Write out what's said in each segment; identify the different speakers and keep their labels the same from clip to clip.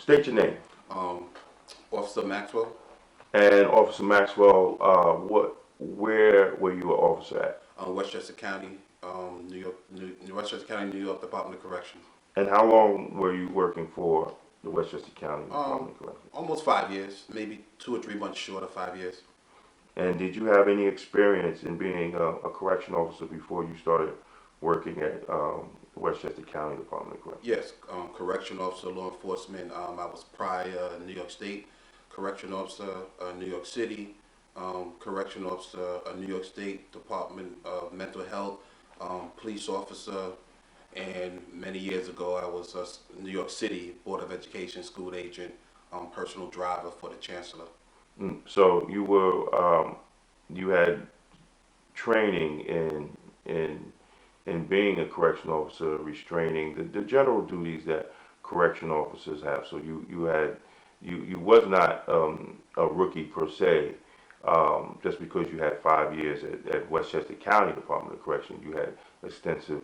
Speaker 1: State your name.
Speaker 2: Um, Officer Maxwell,
Speaker 1: And Officer Maxwell, where were you an officer at?
Speaker 2: Westchester County, New York, Westchester County, New York Department of Corrections.
Speaker 1: And how long were you working for the Westchester County Department of Corrections?
Speaker 2: Almost 5 years, maybe 2 or 3 months short of 5 years.
Speaker 1: And did you have any experience in being a correction officer before you started working at Westchester County Department of Corrections?
Speaker 2: Yes, correction officer, law enforcement. I was prior New York State correction officer, New York City correction officer, New York State Department of Mental Health, police officer, and many years ago I was a New York City Board of Education school agent, personal driver for the chancellor.
Speaker 1: So you had training in being a correction officer, restraining the general duties that correction officers have. So you was not a rookie per se. Just because you had 5 years at Westchester County Department of Corrections, you had extensive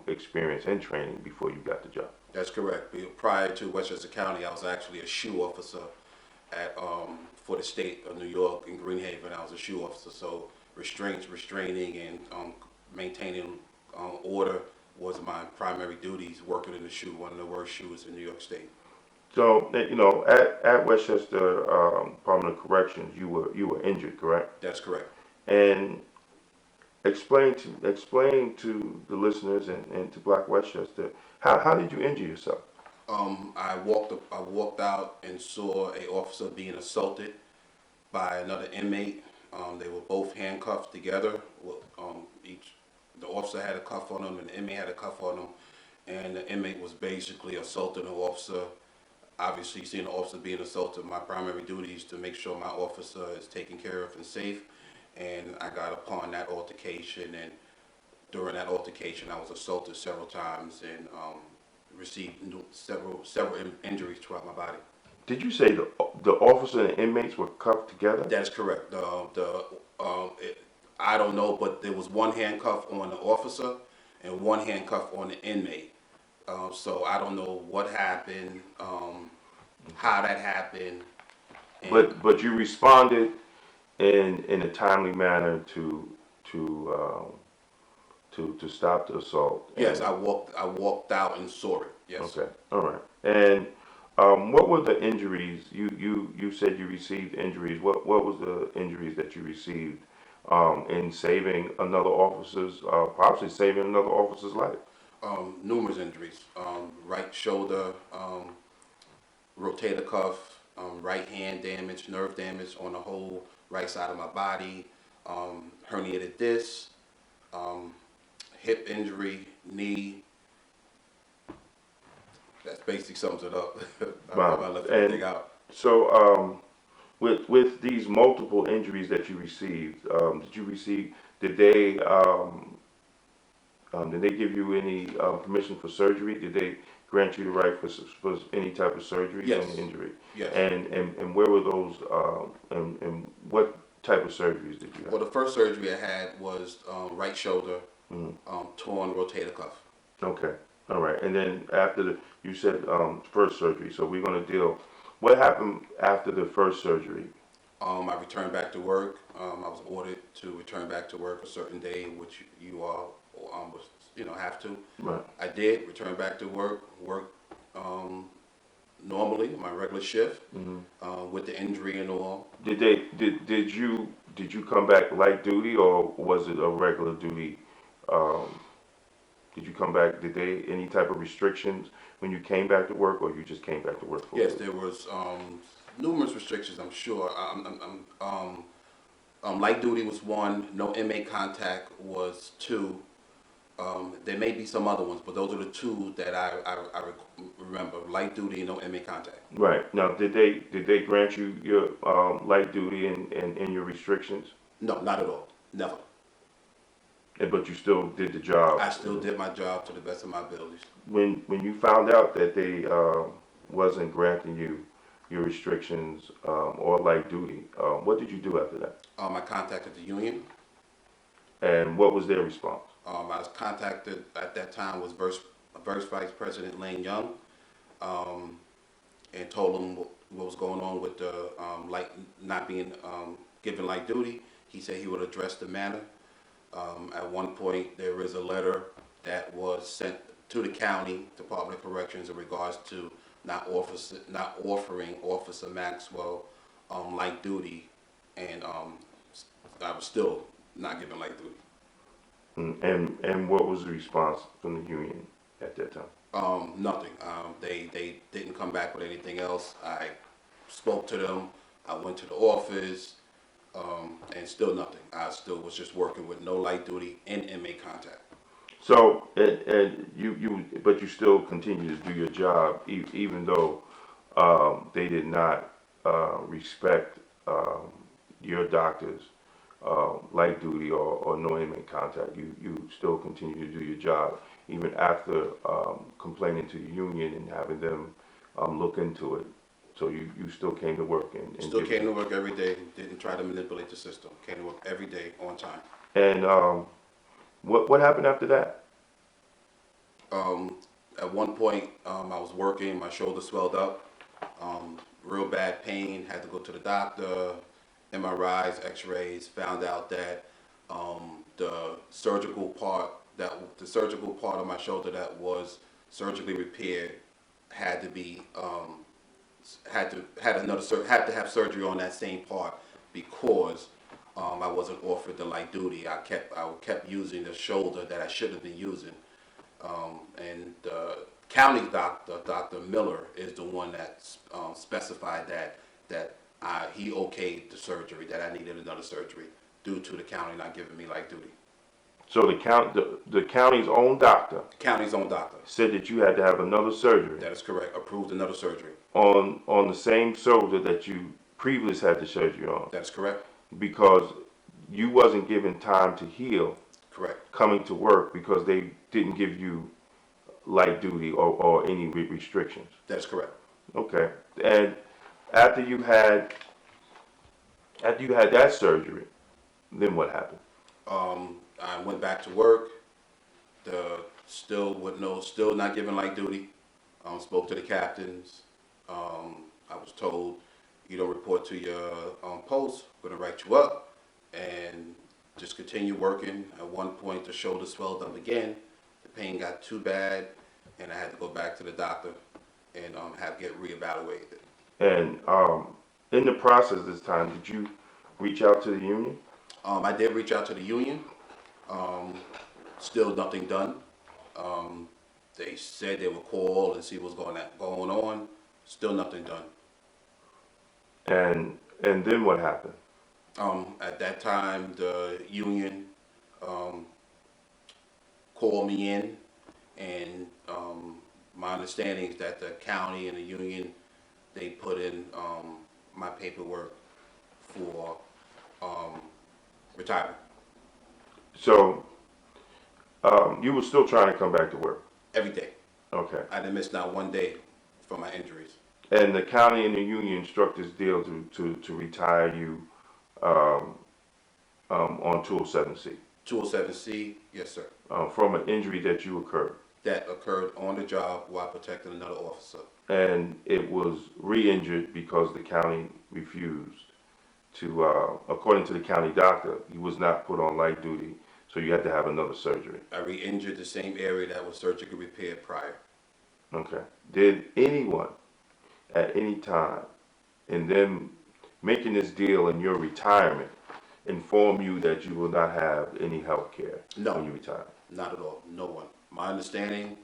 Speaker 1: experience and training before you got the job.
Speaker 2: That's correct. Prior to Westchester County, I was actually a shoe officer at for the state of New York in Greenhaven. I was a shoe officer, so restraining, and maintaining order was my primary duties. Working in the shoe, one of the worst shoes in New York State.
Speaker 1: So at Westchester Department of Corrections, you were injured, correct?
Speaker 2: That's correct.
Speaker 1: And explain to the listeners and to Black Westchester, how did you injure yourself?
Speaker 2: I walked out and saw a officer being assaulted by another inmate. They were both handcuffed together. The officer had a cuff on him and the inmate had a cuff on him, and the inmate was basically assaulting the officer. Obviously, seeing the officer being assaulted, my primary duty is to make sure my officer is taken care of and safe. And I got upon that altercation, and during that altercation, I was assaulted several times and received several injuries throughout my body.
Speaker 1: Did you say the officer and the inmates were cuffed together?
Speaker 2: That is correct. I don't know, but there was one handcuff on the officer and one handcuff on the inmate. So I don't know what happened, how that happened.
Speaker 1: But you responded in a timely manner to stop the assault.
Speaker 2: Yes, I walked out and saw it. Yes.
Speaker 1: Okay. All right. And what were the injuries? You said you received injuries. What was the injuries that you received in saving another officer's, possibly saving another officer's life?
Speaker 2: Numerous injuries. Right shoulder, rotator cuff, right hand damage, nerve damage on the whole right side of my body, herniated disc, hip injury, knee. That basically sums it up.
Speaker 1: Wow.
Speaker 2: I left everything out.
Speaker 1: So with these multiple injuries that you received, did they give you any permission for surgery? Did they grant you the right for any type of surgery?
Speaker 2: Yes.
Speaker 1: On the injury?
Speaker 2: Yes.
Speaker 1: And where were those? And what type of surgeries did you have?
Speaker 2: Well, the first surgery I had was right shoulder,
Speaker 1: Mm-hmm.
Speaker 2: torn rotator cuff.
Speaker 1: Okay. All right. And then after you said first surgery, so we're going to deal. What happened after the first surgery?
Speaker 2: I returned back to work. I was ordered to return back to work a certain day, which you all have to.
Speaker 1: Right.
Speaker 2: I did return back to work normally, my regular shift, with the injury and all.
Speaker 1: Did you come back light duty or was it a regular duty? Did you come back? Did they any type of restrictions when you came back to work, or you just came back to work?
Speaker 2: Yes, there was numerous restrictions. I'm sure. Light duty was one. No inmate contact was two. There may be some other ones, but those are the two that I remember: light duty and no inmate contact.
Speaker 1: Right. Now, did they grant you your light duty and your restrictions?
Speaker 2: No, not at all. Never.
Speaker 1: But you still did the job.
Speaker 2: I still did my job to the best of my abilities.
Speaker 1: When you found out that they wasn't granting you your restrictions or light duty, what did you do after that?
Speaker 2: I contacted the union.
Speaker 1: And what was their response?
Speaker 2: I was contacted at that time was Vice President Lane Young. and told him what was going on with the light not being given light duty. He said he would address the matter. At one point, there is a letter that was sent to the county Department of Corrections in regards to not offering Officer Maxwell light duty, and I was still not given light duty.
Speaker 1: And what was the response from the union at that time?
Speaker 2: Nothing. They didn't come back with anything else. I spoke to them. I went to the office, and still nothing. I still was just working with no light duty and inmate contact.
Speaker 1: So, but you still continue to do your job, even though they did not respect your doctor's light duty or no inmate contact. You still continue to do your job, even after complaining to the union and having them look into it. So you still came to work and
Speaker 2: Still came to work every day. Didn't try to manipulate the system. Came to work every day on time.
Speaker 1: And what happened after that?
Speaker 2: At one point, I was working. My shoulder swelled up. Real bad pain. Had to go to the doctor. MRIs, X-rays. Found out that the surgical part of my shoulder that was surgically repaired had to be had to have surgery on that same part because I wasn't offered the light duty. I kept using the shoulder that I shouldn't have been using. And the county doctor, Dr. Miller, is the one that specified that he okayed the surgery, that I needed another surgery due to the county not giving me light duty.
Speaker 1: So the county's own doctor
Speaker 2: The county's own doctor.
Speaker 1: said that you had to have another surgery
Speaker 2: That is correct. Approved another surgery.
Speaker 1: on the same shoulder that you previously had the surgery on,
Speaker 2: That is correct.
Speaker 1: because you wasn't given time to heal
Speaker 2: Correct.
Speaker 1: coming to work because they didn't give you light duty or any restrictions.
Speaker 2: That is correct.
Speaker 1: Okay. And after you had that surgery, then what happened?
Speaker 2: I went back to work. Still not given light duty. Spoke to the captains. I was told, you don't report to your post, we're gonna write you up, and just continue working. At one point, the shoulder swelled up again. The pain got too bad, and I had to go back to the doctor and get reevaluated.
Speaker 1: And in the process this time, did you reach out to the union?
Speaker 2: I did reach out to the union. Still nothing done. They said they would call and see what's going on. Still nothing done.
Speaker 1: And then what happened?
Speaker 2: At that time, the union called me in, and my understanding is that the county and the union, they put in my paperwork for retirement.
Speaker 1: So you were still trying to come back to work.
Speaker 2: Every day.
Speaker 1: Okay.
Speaker 2: I didn't miss not one day for my injuries.
Speaker 1: And the county and the union struck this deal to retire you on 207C
Speaker 2: 207C, yes, sir.
Speaker 1: from an injury that you occurred.
Speaker 2: That occurred on the job while protecting another officer.
Speaker 1: And it was re-injured because the county refused to, according to the county doctor, he was not put on light duty, so you had to have another surgery.
Speaker 2: I re-injured the same area that was surgically repaired prior.
Speaker 1: Okay. Did anyone at any time in them making this deal in your retirement inform you that you will not have any health care
Speaker 2: No.
Speaker 1: when you retire?
Speaker 2: Not at all. No one. My understanding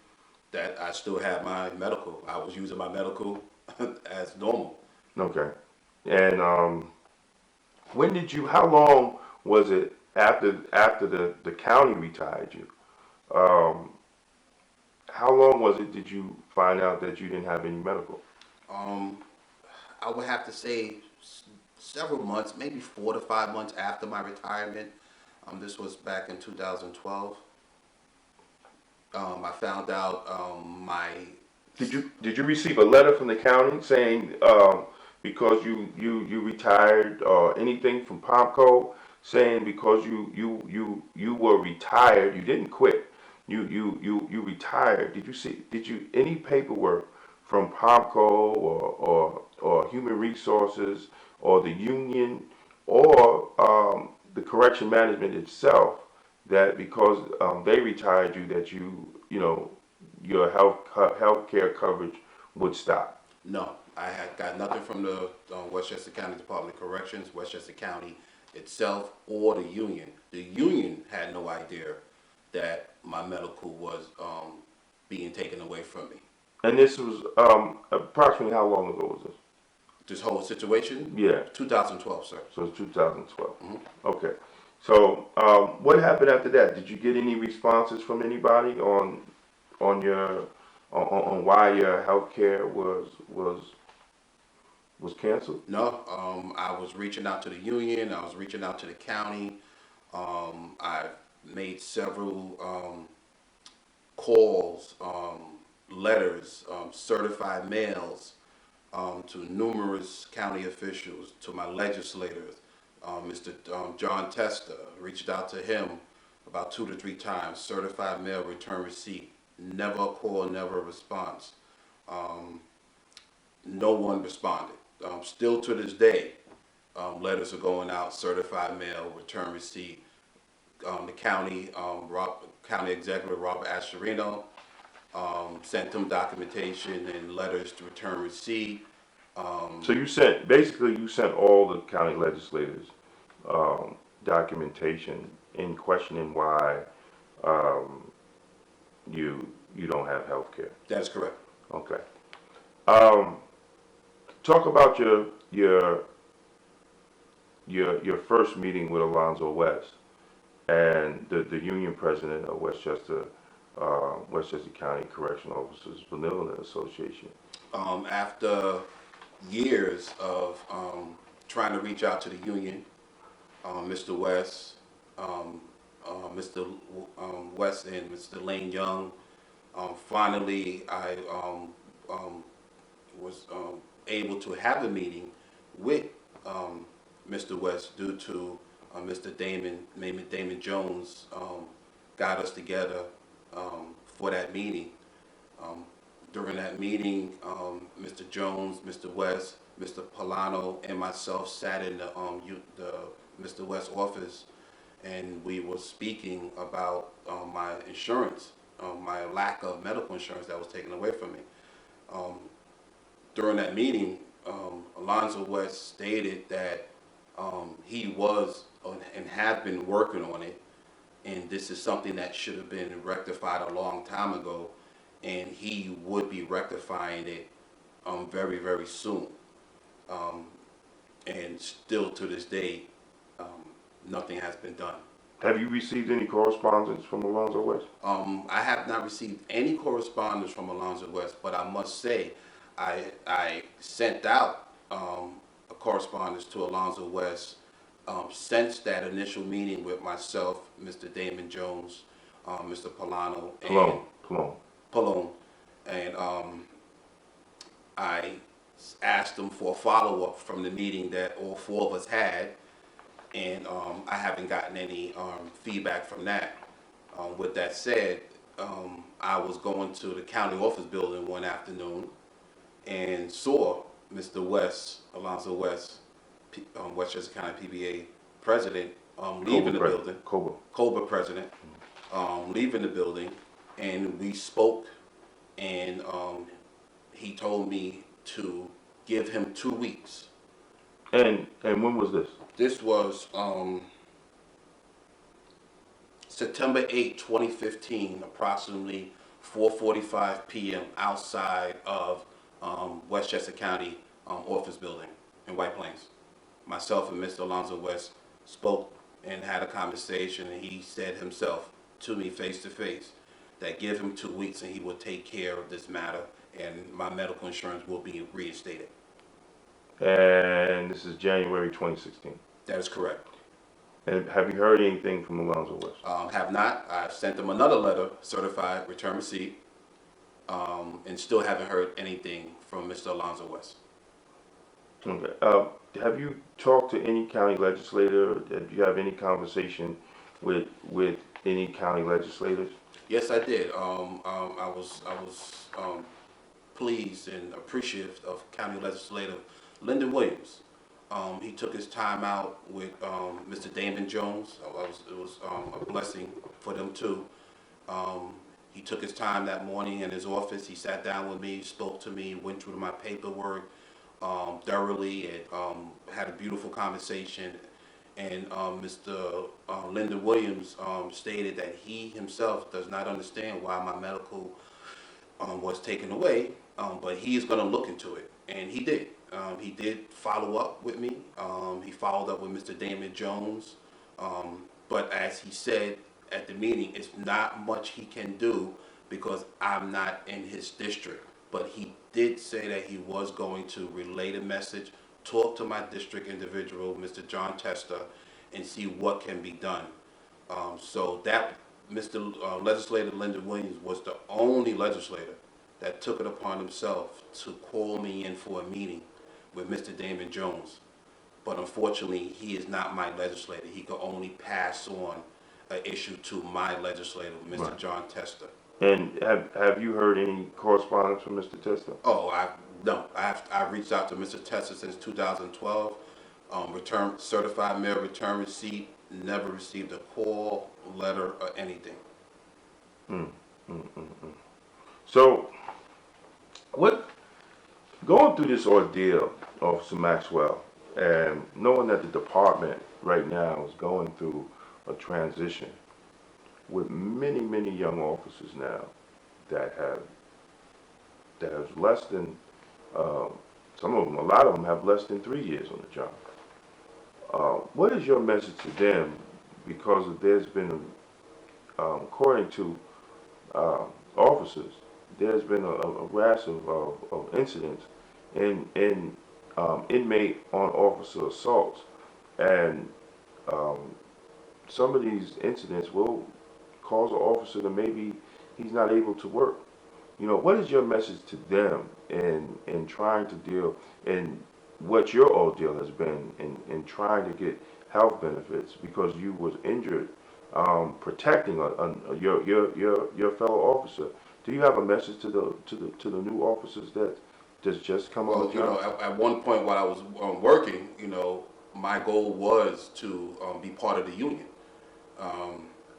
Speaker 2: that I still have my medical. I was using my medical as normal.
Speaker 1: Okay. And how long was it after the county retired you? How long was it did you find out that you didn't have any medical?
Speaker 2: I would have to say several months, maybe 4 to 5 months after my retirement. This was back in 2012. I found out
Speaker 1: Did you receive a letter from the county saying because you retired or anything from POMCO saying because you were retired, you didn't quit, you retired? Did you any paperwork from POMCO or Human Resources or the union or the correction management itself that because they retired you that you know your health care coverage would stop?
Speaker 2: No, I had got nothing from the Westchester County Department of Corrections, Westchester County itself, or the union. The union had no idea that my medical was being taken away from me.
Speaker 1: And this was approximately how long ago was this?
Speaker 2: This whole situation,
Speaker 1: Yeah,
Speaker 2: 2012, sir.
Speaker 1: so it's 2012.
Speaker 2: Mhm.
Speaker 1: Okay. So what happened after that? Did you get any responses from anybody on your on why your health care was canceled?
Speaker 2: No, I was reaching out to the union. I was reaching out to the county. I made several calls, letters, certified mails to numerous county officials, to my legislators. Mr. John Testa, reached out to him about 2 to 3 times. Certified mail, return receipt. Never a call, never a response. No one responded. Still to this day, letters are going out, certified mail, return receipt. The county executive Robert Astorino sent them documentation and letters to return receipt.
Speaker 1: So you sent all the county legislators documentation in questioning why um, you don't have health care.
Speaker 2: That is correct.
Speaker 1: Okay. Um, Talk about your first meeting with Alonzo West and the union president of Westchester County Correctional Officers Benevolent Association.
Speaker 2: After years of trying to reach out to the union, Mr. West, Mr. West and Mr. Lane Young, finally I was able to have a meeting with Mr. West due to Mr. Damon Jones got us together for that meeting. Um, During that meeting, Mr. Jones, Mr. West, Mr. Polano, and myself sat in the Mr. West office, and we were speaking about my insurance, my lack of medical insurance that was taken away from me. Um, During that meeting, Alonzo West stated that he was and had been working on it, and this is something that should have been rectified a long time ago, and he would be rectifying it very, very soon. Um, and still to this day, nothing has been done.
Speaker 1: Have you received any correspondence from Alonzo West?
Speaker 2: I have not received any correspondence from Alonzo West, but I must say, I sent out a correspondence to Alonzo West since that initial meeting with myself, Mr. Damon Jones, Mr. Polano, and Pallone, and I asked them for a follow-up from the meeting that all four of us had, and I haven't gotten any feedback from that. With that said, I was going to the county office building one afternoon and saw Mr. West, Alonzo West, Westchester County PBA president, leaving the building. Cobra president, leaving the building, and we spoke, and he told me to give him 2 weeks.
Speaker 1: And when was this?
Speaker 2: This was September 8, 2015, approximately 4:45 p.m. outside of Westchester County office building in White Plains. Myself and Mr. Alonzo West spoke and had a conversation, and he said himself to me face to face that give him 2 weeks and he will take care of this matter, and my medical insurance will be reinstated.
Speaker 1: And this is January 2016.
Speaker 2: That is correct.
Speaker 1: And have you heard anything from Alonzo West?
Speaker 2: Have not. I sent them another letter, certified return receipt, and still haven't heard anything from Mr. Alonzo West.
Speaker 1: Okay. Have you talked to any county legislator? Did you have any conversation with any county legislators?
Speaker 2: Yes, I did. I was pleased and appreciative of County Legislator Lyndon Williams. He took his time out with Mr. Damon Jones. It was a blessing for them too. He took his time that morning in his office. He sat down with me, spoke to me, went through my paperwork thoroughly, and had a beautiful conversation. And Mr. Lyndon Williams stated that he himself does not understand why my medical was taken away, but he is going to look into it, and he did. He did follow up with me. He followed up with Mr. Damon Jones, but as he said at the meeting, it's not much he can do because I'm not in his district. But he did say that he was going to relay the message, talk to my district individual, Mr. John Tester, and see what can be done. So that Mr. Legislator Lyndon Williams was the only legislator that took it upon himself to call me in for a meeting with Mr. Damon Jones. But unfortunately, he is not my legislator. He could only pass on an issue to my legislator, Mr.
Speaker 1: Right.
Speaker 2: John Tester.
Speaker 1: And have you heard any correspondence from Mr. Tester?
Speaker 2: Oh, no. I've reached out to Mr. Tester since 2012. Certified mail return receipt. Never received a call, letter, or anything.
Speaker 1: So, going through this ordeal, Officer Maxwell, and knowing that the department right now is going through a transition with many, many young officers now that have less than, some of them, a lot of them have less than 3 years on the job. What is your message to them? Because there's been, according to officers, there's been a rash of incidents in inmate on officer assaults, and some of these incidents will cause an officer to maybe he's not able to work. You know, what is your message to them in trying to deal in what your ordeal has been in trying to get health benefits because you was injured protecting your fellow officer? Do you have a message to the new officers that's just come on
Speaker 2: Well,
Speaker 1: the
Speaker 2: you know,
Speaker 1: job?
Speaker 2: at one point while I was working, you know, my goal was to be part of the union.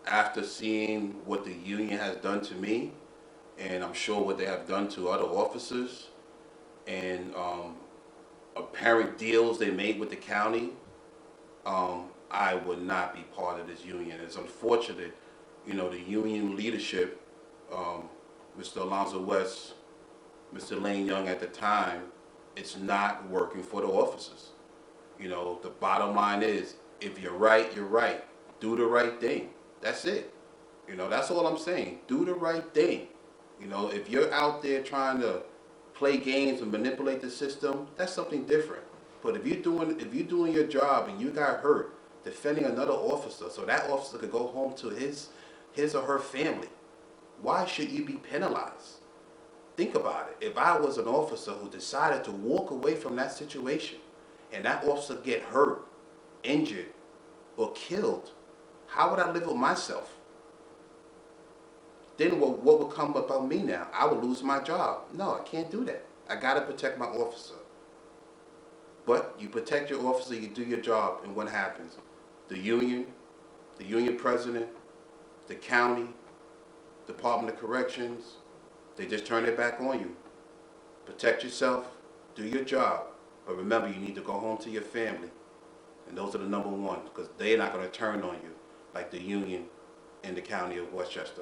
Speaker 2: After seeing what the union has done to me, and I'm sure what they have done to other officers, and apparent deals they made with the county, I would not be part of this union. It's unfortunate, you know, the union leadership, Mr. Alonzo West, Mr. Lane Young at the time, it's not working for the officers. You know, the bottom line is, if you're right, you're right. Do the right thing. That's it. You know, that's all I'm saying. Do the right thing. You know, if you're out there trying to play games and manipulate the system, that's something different. But if you're doing your job and you got hurt defending another officer so that officer could go home to his or her family, why should you be penalized? Think about it. If I was an officer who decided to walk away from that situation and that officer get hurt, injured, or killed, how would I live with myself? Then what would come about me now? I would lose my job. No, I can't do that. I gotta protect my officer. But you protect your officer, you do your job, and what happens? The union president, the county, Department of Corrections, they just turn their back on you. Protect yourself, do your job, but remember you need to go home to your family. And those are the number one, because they're not going to turn on you like the union in the county of Westchester.